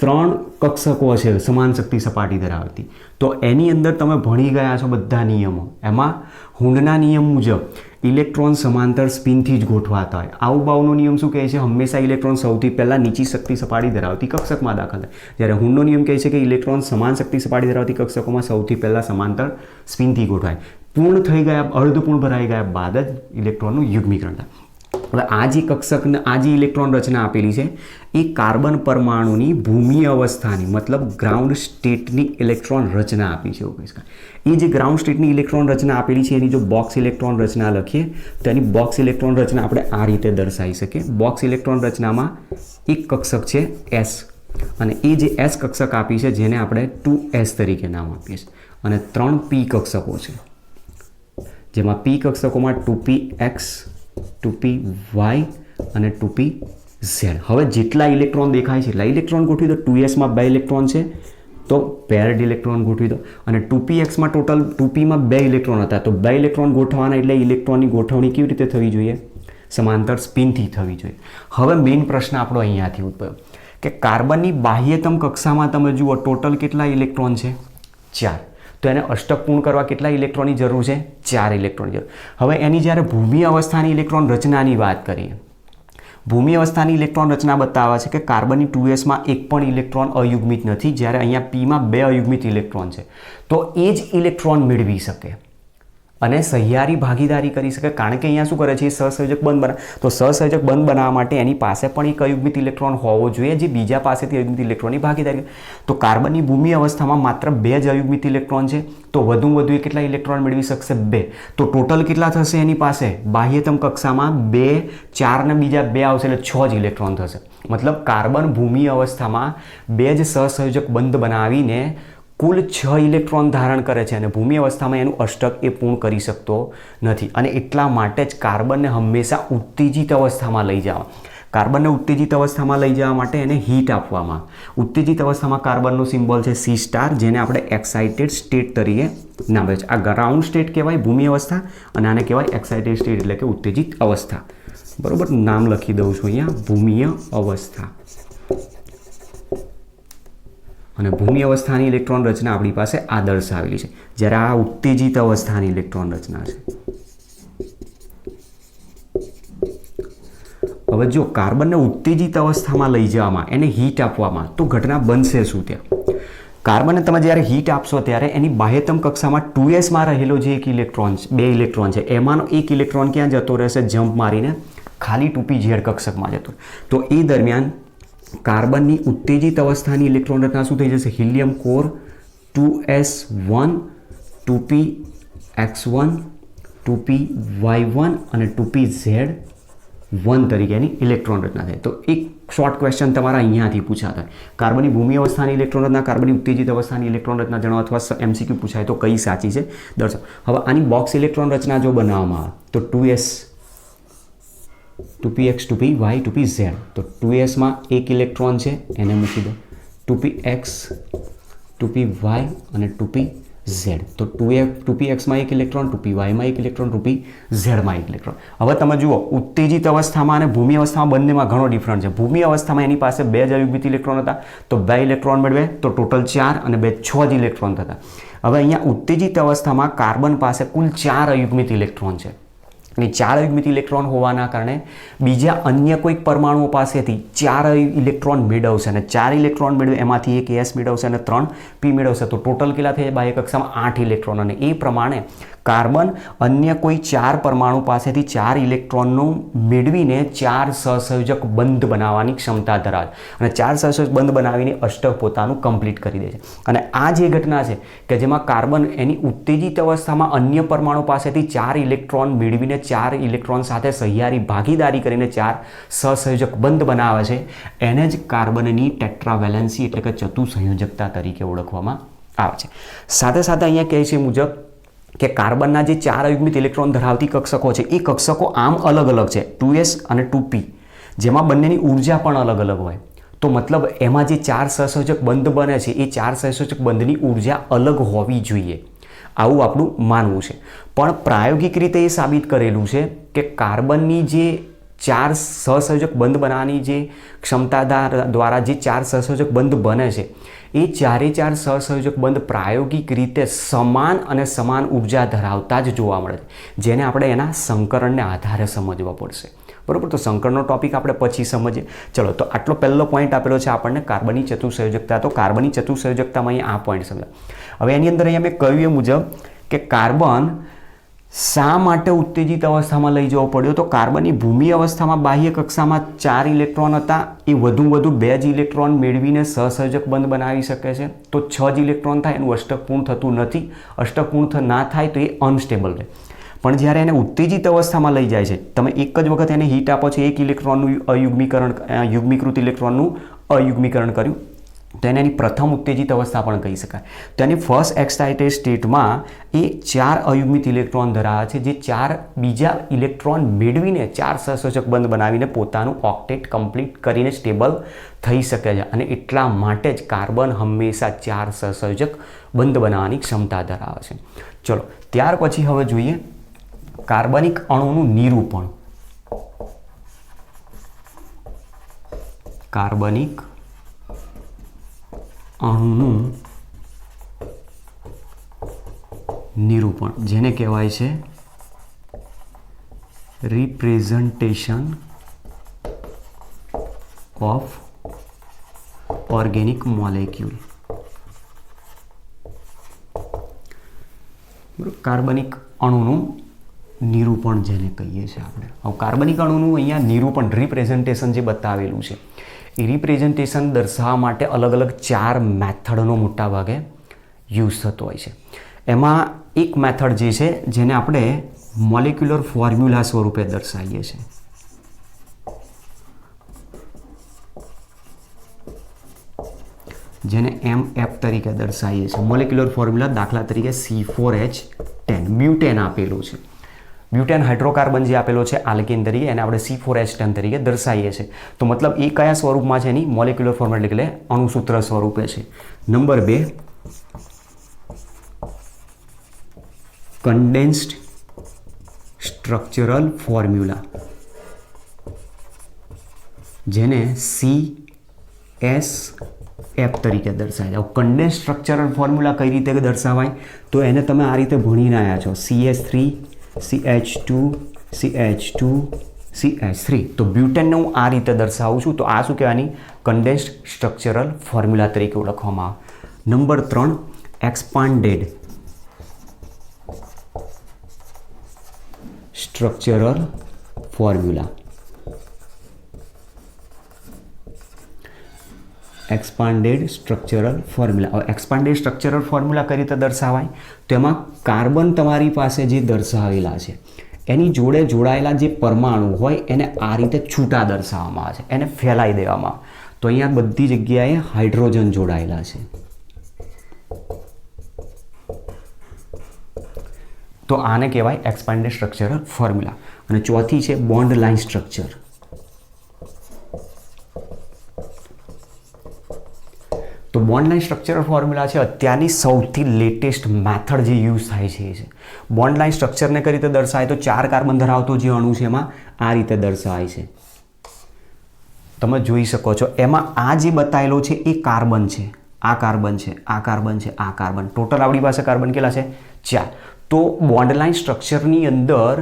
3 કક્ષકો છે સમાન શક્તિ સપાટી ધરાવતી. તો એની અંદર તમે ભણી ગયા છો બધા નિયમો. એમાં હુન્ડના નિયમ મુજબ ઇલેક્ટ્રોન સમાંતર સ્પિનથી જ ગોઠવાતા હોય. આઉબાઉનો નિયમ શું કહે છે? હંમેશા ઇલેક્ટ્રોન સૌથી પહેલાં નીચી શક્તિ સપાટી ધરાવતી કક્ષકમાં દાખલ થાય. જ્યારે હુન્ડનો નિયમ કહે છે કે ઇલેક્ટ્રોન સમાન શક્તિ સપાટી ધરાવતી કક્ષકોમાં સૌથી પહેલાં સમાંતર સ્પિનથી ગોઠવાય. પૂર્ણ થઈ ગયા, અર્ધપૂર્ણ ભરાઈ ગયા બાદ જ ઇલેક્ટ્રોનનું યુગ્મીકરણ થાય. હવે આ જે કક્ષકને આ જે ઇલેક્ટ્રોન રચના આપેલી છે એ કાર્બન પરમાણુની ભૂમિય અવસ્થાની મતલબ ગ્રાઉન્ડ સ્ટેટની ઇલેક્ટ્રોન રચના આપી છે એવું કહી શકાય. એ જે ગ્રાઉન્ડ સ્ટેટની ઇલેક્ટ્રોન રચના આપેલી છે એની જો બોક્સ ઇલેક્ટ્રોન રચના લખીએ તો એની બોક્સ ઇલેક્ટ્રોન રચના આપણે આ રીતે દર્શાવી શકીએ. બોક્સ ઇલેક્ટ્રોન રચનામાં એક કક્ષક છે S, અને એ જે S કક્ષક આપી છે જેને આપણે 2s તરીકે નામ આપીએ છીએ, અને 3 p કક્ષકો છે જેમાં p કક્ષકોમાં 2px 2py અને 2pz. હવે જેટલા ઇલેક્ટ્રોન દેખાય છે એટલા ઇલેક્ટ્રોન ગોઠવી દો. 2sમાં 2 ઇલેક્ટ્રોન છે તો પેર્ડ ઇલેક્ટ્રોન ગોઠવી દો, અને 2pxમાં ટોટલ 2pમાં 2 ઇલેક્ટ્રોન હતા તો 2 ઇલેક્ટ્રોન ગોઠવવાના, એટલે ઇલેક્ટ્રોનની ગોઠવણી કેવી રીતે થવી જોઈએ? સમાંતર સ્પિનથી થવી જોઈએ. હવે મેઇન પ્રશ્ન આપણો અહીંયાથી ઉદ્ભવ્યો કે કાર્બનની બાહ્યતમ કક્ષામાં તમે જુઓ ટોટલ કેટલા ઇલેક્ટ્રોન છે? 4. તો એને અષ્ટક પૂર્ણ કરવા કેટલા ઇલેક્ટ્રોનની જરૂર છે? 4 ઇલેક્ટ્રોનની જરૂર. હવે એની જ્યારે ભૂમિ અવસ્થાની ઇલેક્ટ્રોન રચનાની વાત કરીએ, ભૂમિ અવસ્થાની ઇલેક્ટ્રોન રચના બતાવે છે કે કાર્બનની 2sમાં એક પણ ઇલેક્ટ્રોન અયુગ્મિત નથી, જ્યારે અહીંયા પીમાં 2 અયુગ્મિત ઇલેક્ટ્રોન છે. તો એ જ ઇલેક્ટ્રોન મેળવી શકે અને સહિયારી ભાગીદારી કરી શકે, કારણ કે અહીંયા શું કરે છે? એ સહસંયોજક બંધ બનાવે. તો સહસંયોજક બંધ બનાવવા માટે એની પાસે પણ એક અયુગ્મિત ઇલેક્ટ્રોન હોવો જોઈએ જે બીજા પાસેથી અયુગ્મિત ઇલેક્ટ્રોનની ભાગીદારી. તો કાર્બનની ભૂમિ અવસ્થામાં માત્ર 2 જ અયુગ્મિત ઇલેક્ટ્રોન છે, તો વધુમાં વધુ એ કેટલા ઇલેક્ટ્રોન મેળવી શકશે? 2. તો ટોટલ કેટલા થશે એની પાસે? બાહ્યતમ કક્ષામાં 2, 4 ને બીજા 2 આવશે એટલે 6 જ ઇલેક્ટ્રોન થશે. મતલબ કાર્બન ભૂમિ અવસ્થામાં 2 જ સહસંયોજક બંધ બનાવીને કુલ 6 ઇલેક્ટ્રોન ધારણ કરે છે, અને ભૂમિ અવસ્થામાં એનું અષ્ટક એ પૂર્ણ કરી શકતો નથી. અને એટલા માટે જ કાર્બનને હંમેશા ઉત્તેજિત અવસ્થામાં લઈ જવા. કાર્બનને ઉત્તેજિત અવસ્થામાં લઈ જવા માટે એને હીટ આપવામાં. ઉત્તેજિત અવસ્થામાં કાર્બનનો સિમ્બોલ છે C*, જેને આપણે એક્સાઇટેડ સ્ટેટ તરીકે નામ આપે છે. આ ગ્રાઉન્ડ સ્ટેટ કહેવાય ભૂમિ અવસ્થા, અને આને કહેવાય એક્સાઇટેડ સ્ટેટ એટલે કે ઉત્તેજિત અવસ્થા. બરોબર, નામ લખી દઉં છું અહીંયા, ભૂમિય અવસ્થા. અને ભૂમિ અવસ્થાની ઇલેક્ટ્રોન રચના આપણી પાસે આ દર્શાવેલી છે, જ્યારે આ ઉત્તેજિત અવસ્થાની ઇલેક્ટ્રોન રચના છે. હવે જો કાર્બનને ઉત્તેજિત અવસ્થામાં લઈ જવામાં, એને હીટ આપવામાં, તો ઘટના બનશે શું? ત્યાં કાર્બનને તમે જ્યારે હીટ આપશો ત્યારે એની બાહ્યતમ કક્ષામાં 2sમાં રહેલો જે એક ઇલેક્ટ્રોન, 2 ઇલેક્ટ્રોન છે, એમાંનો એક ઇલેક્ટ્રોન ક્યાં જતો રહેશે? જમ્પ મારીને ખાલી 2pz કક્ષકમાં જતો. તો એ દરમિયાન કાર્બનની ઉત્તેજિત અવસ્થાની ઇલેક્ટ્રોન રચના શું થઈ જશે? Helium core 2s1 2px1 2py1 અને 2pz1 તરીકે એની ઇલેક્ટ્રોન રચના થાય. તો એક શોર્ટ ક્વેશ્ચન તમારા અહીંયાથી પૂછાતા હોય, કાર્બનની ભૂમિ અવસ્થાની ઇલેક્ટ્રોન રચના, કાર્બનની ઉત્તેજિત અવસ્થાની ઇલેક્ટ્રોન રચના જણાવો, અથવા MCQ પૂછાય તો કઈ સાચી છે દર્શાવો. હવે આની બોક્સ ઇલેક્ટ્રોન રચના જો બનાવવામાં આવે તો 2s 2px 2py 2pz. તો 2sમાં એક ઇલેક્ટ્રોન છે એને મૂકી દો, 2px 2py અને 2pz ઝેડ. તો 2p(x)માં એક ઇલેક્ટ્રોન, 2py માં એક ઇલેક્ટ્રોન, 2pz માં એક ઇલેક્ટ્રોન. હવે તમે જુઓ ઉત્તેજિત અવસ્થામાં અને ભૂમિ અવસ્થામાં બંનેમાં ઘણો ડિફરન્ટ છે. ભૂમિ અવસ્થામાં એની પાસે 2 જ અયુગ્મિત ઇલેક્ટ્રોન હતા, તો 2 ઇલેક્ટ્રોન મેળવે, તો ટોટલ 4 અને 2 6 જ ઇલેક્ટ્રોન થતા. હવે અહીંયા ઉત્તેજિત અવસ્થામાં કાર્બન પાસે કુલ 4 અયુગ્મિત ઇલેક્ટ્રોન છે. અને 4 અયુગ્મિત ઇલેક્ટ્રોન હોવાના કારણે બીજા અન્ય કોઈક પરમાણુઓ પાસેથી 4 ઇલેક્ટ્રોન મેળવશે, અને 4 ઇલેક્ટ્રોન મેળવે એમાંથી એક S મેળવશે અને 3 P મેળવશે. તો ટોટલ કેટલા થઈ જાય બાહ્ય કક્ષામાં? 8 ઇલેક્ટ્રોન. અને એ પ્રમાણે કાર્બન અન્ય કોઈ 4 પરમાણુ પાસેથી 4 ઇલેક્ટ્રોનનું મેળવીને 4 સહસંયોજક બંધ બનાવવાની ક્ષમતા ધરાવે છે, અને 4 સહસંયોજક બંધ બનાવીને અષ્ટક પોતાનું કમ્પ્લીટ કરી દે છે. અને આ જે ઘટના છે કે જેમાં કાર્બન એની ઉત્તેજિત અવસ્થામાં અન્ય પરમાણુ પાસેથી 4 ઇલેક્ટ્રોન મેળવીને 4 ઇલેક્ટ્રોન સાથે સહિયારી ભાગીદારી કરીને 4 સહસંયોજક બંધ બનાવે છે, એને જ કાર્બનની ટેટ્રાવેલેન્સી એટલે કે ચતુસંયોજકતા તરીકે ઓળખવામાં આવે છે. સાથે સાથે અહીંયા કહે છે મુજબ કે કાર્બનના જે 4 અયુગ્મિત ઇલેક્ટ્રોન ધરાવતી કક્ષકો છે એ કક્ષકો આમ અલગ અલગ છે, 2s અને 2p, જેમાં બંનેની ઉર્જા પણ અલગ અલગ હોય. તો મતલબ એમાં જે 4 સહસંયોજક બંધ બને છે એ 4 સહસંયોજક બંધની ઉર્જા અલગ હોવી જોઈએ, આવું આપણું માનવું છે. પણ પ્રાયોગિક રીતે એ સાબિત કરેલું છે કે કાર્બનની જે 4 સહસંયોજક બંધ બનાવવાની જે ક્ષમતા દ્વારા જે 4 સહસંયોજક બંધ બને છે એ 4 સહસંયોજક બંધ પ્રાયોગિક રીતે સમાન અને સમાન ઉર્જા ધરાવતા જ જોવા મળે છે, જેને આપણે એના સંકરણને આધારે સમજવા પડશે. બરાબર, તો સંકરણનો ટોપિક આપણે પછી સમજીએ. ચલો, તો આટલો પહેલો પોઈન્ટ આપેલો છે આપણને કાર્બનની ચતુસંયોજકતા. તો કાર્બનની ચતુસંયોજકતામાં અહીંયા આ પોઈન્ટ સમજાય. હવે એની અંદર અહીંયા મેં કહ્યું એ મુજબ કે કાર્બન શા માટે ઉત્તેજિત અવસ્થામાં લઈ જવો પડ્યો? તો કાર્બનની ભૂમિ અવસ્થામાં બાહ્ય કક્ષામાં 4 ઇલેક્ટ્રોન હતા, એ વધુ 2 જ ઇલેક્ટ્રોન મેળવીને સહસંયોજક બંધ બનાવી શકે છે. તો 6 જ ઇલેક્ટ્રોન થાય, એનું અષ્ટક પૂર્ણ થતું નથી. અષ્ટક પૂર્ણ ના થાય તો એ અનસ્ટેબલ રહે. પણ જ્યારે એને ઉત્તેજિત અવસ્થામાં લઈ જાય છે, તમે એક જ વખત એને હીટ આપો છો, એક ઇલેક્ટ્રોનનું યુગ્મીકૃત ઇલેક્ટ્રોનનું અયુગ્મીકરણ કર્યું, તો એને એની પ્રથમ ઉત્તેજિત અવસ્થા પણ કહી શકાય. તો એની ફર્સ્ટ એક્સાઇટેડ સ્ટેટમાં એ 4 અયુગ્મિત ઇલેક્ટ્રોન ધરાવે છે, જે 4 બીજા ઇલેક્ટ્રોન મેળવીને 4 સહસંયોજક બંધ બનાવીને પોતાનું ઓક્ટેટ કમ્પ્લીટ કરીને સ્ટેબલ થઈ શકે છે. અને એટલા માટે જ કાર્બન હંમેશા 4 સહસંયોજક બંધ બનાવવાની ક્ષમતા ધરાવે છે. ચલો, ત્યાર પછી હવે જોઈએ કાર્બનિક અણુનું નિરૂપણ. કાર્બનિક અણુનું નિરૂપણ, જેને કહેવાય છે રિપ્રેઝન્ટેશન ઓફ ઓર્ગેનિક મોલેક્યુલ. કાર્બનિક અણુનું નિરૂપણ જેને કહીએ છીએ આપણે. હવે કાર્બનિક અણુનું અહીંયા નિરૂપણ રિપ્રેઝન્ટેશન જે બતાવેલું છે, એ રિપ્રેઝન્ટેશન દર્શાવવા માટે અલગ અલગ 4 મેથડનો મોટા ભાગે યુઝ થતો હોય છે. એમાં એક મેથડ જે છે જેને આપણે મોલેક્યુલર ફોર્મ્યુલા સ્વરૂપે દર્શાવીએ છીએ. જેને MF તરીકે દર્શાવીએ છીએ. મોલેક્યુલર ફોર્મ્યુલા દાખલા તરીકે C4H10 બ્યુટેન આપેલું છે. બ્યુટેન હાઇડ્રોકાર્બન જે આપેલો છે આલ્કેન તરીકે, એને આપણે C4H10 તરીકે દર્શાવીએ છીએ. તો મતલબ એ કયા સ્વરૂપમાં છે? એની મોલેક્યુલર ફોર્મ્યુલા એટલે અણુસૂત્ર સ્વરૂપે છે. નંબર 2, કન્ડેન્સ્ડ સ્ટ્રક્ચરલ ફોર્મ્યુલા, જેને CSF તરીકે દર્શાવાય. કન્ડેન્સ્ડ સ્ટ્રક્ચરલ ફોર્મ્યુલા કઈ રીતે દર્શાવાય? તો એને તમે આ રીતે ભણીને આવ્યા છો, CH3 CH2 CH2 CH3. તો બ્યુટેનને હું આ રીતે દર્શાવું છું. તો આ શું કહેવાની? કન્ડેન્સ્ડ સ્ટ્રક્ચરલ ફોર્મ્યુલા તરીકે ઓળખવામાં આવે. Number 3, expanded structural formula. Expanded structural formula. હવે એક્સપાન્ડેડ સ્ટ્રક્ચરલ ફોર્મ્યુલા કઈ રીતે દર્શાવાય? તો એમાં કાર્બન તમારી પાસે જે દર્શાવેલા છે એની જોડે જોડાયેલા જે પરમાણુ હોય એને આ રીતે છૂટા દર્શાવવામાં આવે છે, એને ફેલાઈ દેવામાં આવે. તો અહીંયા બધી જગ્યાએ હાઇડ્રોજન જોડાયેલા છે. તો આને કહેવાય એક્સપાન્ડેડ સ્ટ્રક્ચરલ ફોર્મ્યુલા. અને ચોથી છે બોન્ડ લાઇન સ્ટ્રક્ચર. તો બોન્ડ લાઇન સ્ટ્રક્ચરલ ફોર્મ્યુલા છે અત્યારની સૌથી લેટેસ્ટ મેથડ જે યુઝ થાય છે એ છે. બોન્ડ લાઇન સ્ટ્રક્ચરને કઈ રીતે દર્શાવાય તો 4 કાર્બન ધરાવતો જે અણુ છે એમાં આ રીતે દર્શાવાય છે. તમે જોઈ શકો છો એમાં આ જે બતાવેલો છે એ કાર્બન છે, આ કાર્બન છે, આ કાર્બન છે, આ કાર્બન. ટોટલ આપણી પાસે કાર્બન કેટલા છે? 4. તો બોન્ડ લાઇન સ્ટ્રક્ચરની અંદર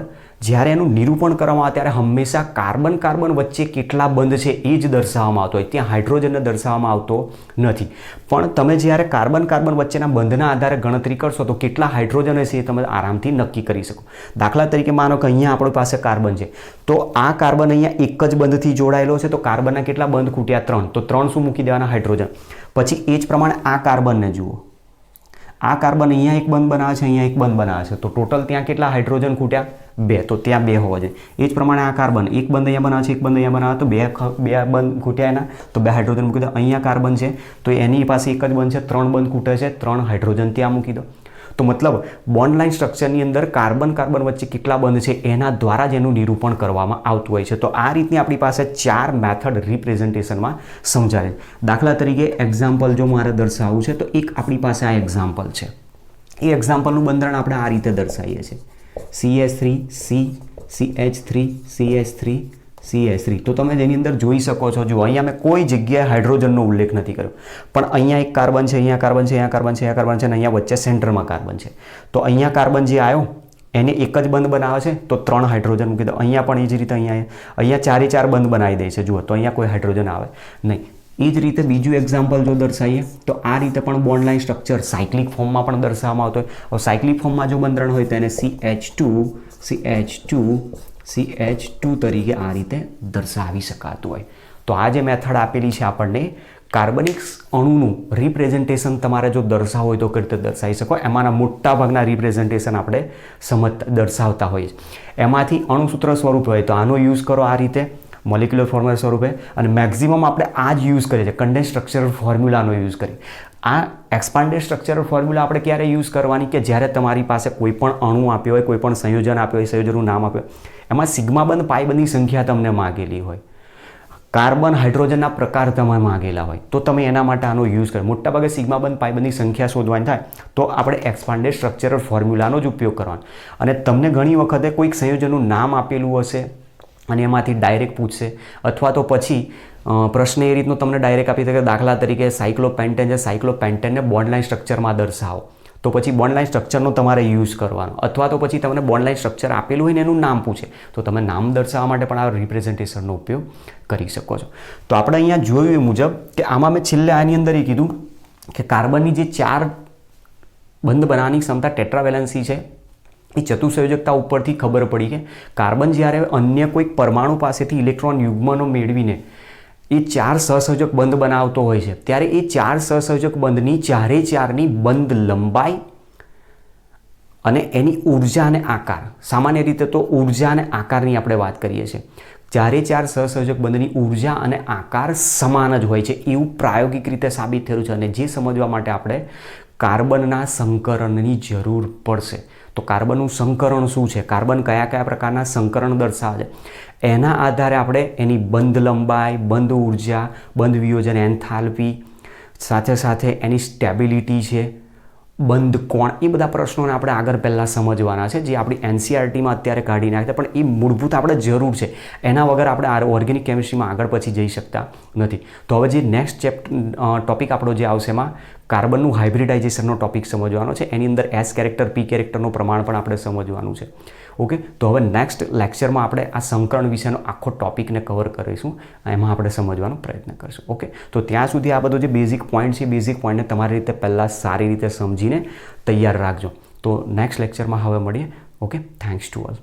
જ્યારે એનું નિરૂપણ કરવામાં આવે ત્યારે હંમેશા કાર્બન કાર્બન વચ્ચે કેટલા બંધ છે એ જ દર્શાવવામાં આવતો હોય, ત્યાં હાઇડ્રોજનને દર્શાવવામાં આવતો નથી. પણ તમે જ્યારે કાર્બન કાર્બન વચ્ચેના બંધના આધારે ગણતરી કરશો તો કેટલા હાઇડ્રોજન હશે એ તમે આરામથી નક્કી કરી શકો. દાખલા તરીકે માનો કે અહીંયા આપણી પાસે કાર્બન છે, તો આ કાર્બન અહીંયા એક જ બંધથી જોડાયેલો છે, તો કાર્બનના કેટલા બંધ ખૂટ્યા? 3. તો 3 શું મૂકી દેવાના? હાઇડ્રોજન. પછી એ જ પ્રમાણે આ કાર્બનને જુઓ, આ કાર્બન અહીંયા એક બંધ બનાવે છે, અહીંયા એક બંધ બનાવે છે, તો ટોટલ ત્યાં કેટલા હાઇડ્રોજન ખૂટ્યા? 2. તો ત્યાં 2 હોવા જોઈએ. એ જ પ્રમાણે આ કાર્બન એક બંધ અહીંયા બનાવે છે, એક બંધ અહીંયા બનાવે, તો બે બંધ ખૂટ્યા એના, તો 2 હાઇડ્રોજન મૂકી દો. અહીંયા કાર્બન છે તો એની પાસે એક જ બંધ છે, 3 બંધ ખૂટે છે, 3 હાઇડ્રોજન ત્યાં મૂકી દો. તો મતલબ બોન્ડ લાઇન સ્ટ્રક્ચરની અંદર કાર્બન કાર્બન વચ્ચે કેટલા બંધ છે એના દ્વારા જ એનું નિરૂપણ કરવામાં આવતું હોય છે. તો આ રીતની આપણી પાસે 4 મેથડ રિપ્રેઝન્ટેશનમાં સમજાય. દાખલા તરીકે એક્ઝામ્પલ જો મારે દર્શાવવું છે તો એક આપણી પાસે આ એક્ઝામ્પલ છે. એ એક્ઝામ્પલનું બંધારણ આપણે આ રીતે દર્શાવીએ છીએ: CH3, CH3, CH3, CH3. તો તમે જેની અંદર જોઈ શકો છો, જો અહીંયા મેં કોઈ જગ્યાએ હાઇડ્રોજનનો ઉલ્લેખ નથી કર્યો, પણ અહીંયા એક કાર્બન છે, અહીંયા કાર્બન છે, અહીંયા કાર્બન છે, અહીંયા કાર્બન છે, અને અહીંયા વચ્ચે સેન્ટરમાં કાર્બન છે. તો અહીંયા કાર્બન જે આવ્યો એને એક જ બંધ બનાવે છે, તો 3 હાઇડ્રોજન મૂકી દો. અહીંયા પણ એ જ રીતે અહીંયા 4 બંધ બનાવી દે છે, જુઓ તો અહીંયા કોઈ હાઇડ્રોજન આવે નહીં. એ જ રીતે બીજું એક્ઝામ્પલ જો દર્શાવીએ તો આ રીતે પણ બોન્ડ લાઇન સ્ટ્રક્ચર સાયક્લિક ફોર્મમાં પણ દર્શાવવામાં આવતો હોય. હવે સાયક્લિક ફોર્મમાં જો બંધારણ હોય તો એને CH2 તરીકે આ રીતે દર્શાવી શકાતું હોય. તો આ જે મેથડ આપેલી છે આપણને કાર્બનિક અણુનું રિપ્રેઝન્ટેશન તમારે જો દર્શાવવું હોય તો કઈ રીતે દર્શાવી શકો. એમાંના મોટા ભાગના રિપ્રેઝન્ટેશન આપણે દર્શાવતા હોઈએ. એમાંથી અણુસૂત્ર સ્વરૂપે હોય તો આનો યુઝ કરો આ રીતે, મોલિક્યુલર ફોર્મ્યુલા સ્વરૂપે, અને મેક્સિમમ આપણે આ જ યુઝ કરીએ છીએ, કન્ડેન્સ સ્ટ્રક્ચરલ ફોર્મ્યુલાનો યુઝ કરીએ. આ એક્સપાન્ડેડ સ્ટ્રક્ચરલ ફોર્મ્યુલા આપણે ક્યારે યુઝ કરવાની? કે જ્યારે તમારી પાસે કોઈ પણ અણુ આપ્યો હોય, કોઈ પણ સંયોજન આપ્યો હોય, સંયોજનનું નામ આપ્યું હોય, એમાં સિગ્મા બંધ પાઈ બંધની સંખ્યા તમને માગેલી હોય, કાર્બન હાઇડ્રોજનના પ્રકાર તમે માગેલા હોય, તો તમે એના માટે આનો યુઝ કરો. મોટાભાગે સિગ્મા બંધ પાઈ બંધની સંખ્યા શોધવાની થાય તો આપણે એક્સપાન્ડેડ સ્ટ્રક્ચરલ ફોર્મ્યુલાનો જ ઉપયોગ કરવાનો. અને તમને ઘણી વખતે કોઈક સંયોજનનું નામ આપેલું હશે અને એમાંથી ડાયરેક્ટ પૂછશે, અથવા તો પછી પ્રશ્ન એ રીતનો તમને ડાયરેક્ટ આપી શકે. દાખલા તરીકે સાયક્લોપેન્ટેન છે, સાયક્લોપેન્ટેનને બોન્ડ લાઇન સ્ટ્રક્ચરમાં દર્શાવો, તો પછી બોન્ડ લાઇન સ્ટ્રક્ચરનો તમારે યુઝ કરવાનો. અથવા તો પછી તમને બોન્ડ લાઇન સ્ટ્રક્ચર આપેલું હોય ને એનું નામ પૂછે તો તમે નામ દર્શાવવા માટે પણ આ રિપ્રેઝન્ટેશનનો ઉપયોગ કરી શકો છો. તો આપણે અહીંયા જોયું એ મુજબ કે આમાં મેં છેલ્લે આની અંદર એ કીધું કે કાર્બનની જે 4 બંધ બનાવવાની ક્ષમતા ટેટ્રાવેલેન્સી છે એ ચતુસંયોજકતા ઉપરથી ખબર પડી કે કાર્બન જ્યારે અન્ય કોઈક પરમાણુ પાસેથી ઇલેક્ટ્રોન યુગ્મનો મેળવીને એ 4 સહસંયોજક બંધ બનાવતો હોય છે, ત્યારે એ 4 સહસંયોજક બંધની 4ની બંધ લંબાઈ અને એની ઉર્જા અને આકાર, સામાન્ય રીતે તો ઉર્જા અને આકારની આપણે વાત કરીએ છીએ, 4 સહસંયોજક બંધની ઉર્જા અને આકાર સમાન જ હોય છે એવું પ્રાયોગિક રીતે સાબિત થયેલું છે. અને જે સમજવા માટે આપણે કાર્બનના સંકરણની જરૂર પડશે. તો કાર્બનનું સંકરણ શું છે, કાર્બન કયા કયા પ્રકારના સંકરણ દર્શાવે છે, એના આધારે આપણે એની બંધ લંબાઈ, બંધ ઉર્જા, બંધ વિયોજન એન્થાલ્પી, સાથે સાથે એની સ્ટેબિલિટી છે, બંધ કોણ, એ બધા પ્રશ્નોને આપણે આગળ પહેલાં સમજવાના છે, જે આપણી NCERTમાં અત્યારે કાઢી નાખતા, પણ એ મૂળભૂત આપણે જરૂર છે. એના વગર આપણે ઓર્ગેનિક કેમિસ્ટ્રીમાં આગળ પછી જઈ શકતા નથી. તો હવે જે નેક્સ્ટ ટોપિક આપણો જે આવશે એમાં કાર્બનનું હાઇબ્રિડાઇઝેશનનો ટોપિક સમજવાનો છે. એની અંદર S કેરેક્ટર, P કેરેક્ટરનું પ્રમાણ પણ આપણે સમજવાનું છે. ઓકે, તો હવે નેક્સ્ટ લેક્ચરમાં આપણે આ સંકરણ વિશેનો આખો ટોપિકને કવર કરીશું, એમાં આપણે સમજવાનો પ્રયત્ન કરીશું. ઓકે, તો ત્યાં સુધી આ બધો જે બેઝિક પોઈન્ટ છે, બેઝિક પોઈન્ટને તમારી રીતે પહેલાં સારી રીતે સમજીને તૈયાર રાખજો. તો નેક્સ્ટ લેક્ચરમાં હવે મળીએ. Okay, thanks to all.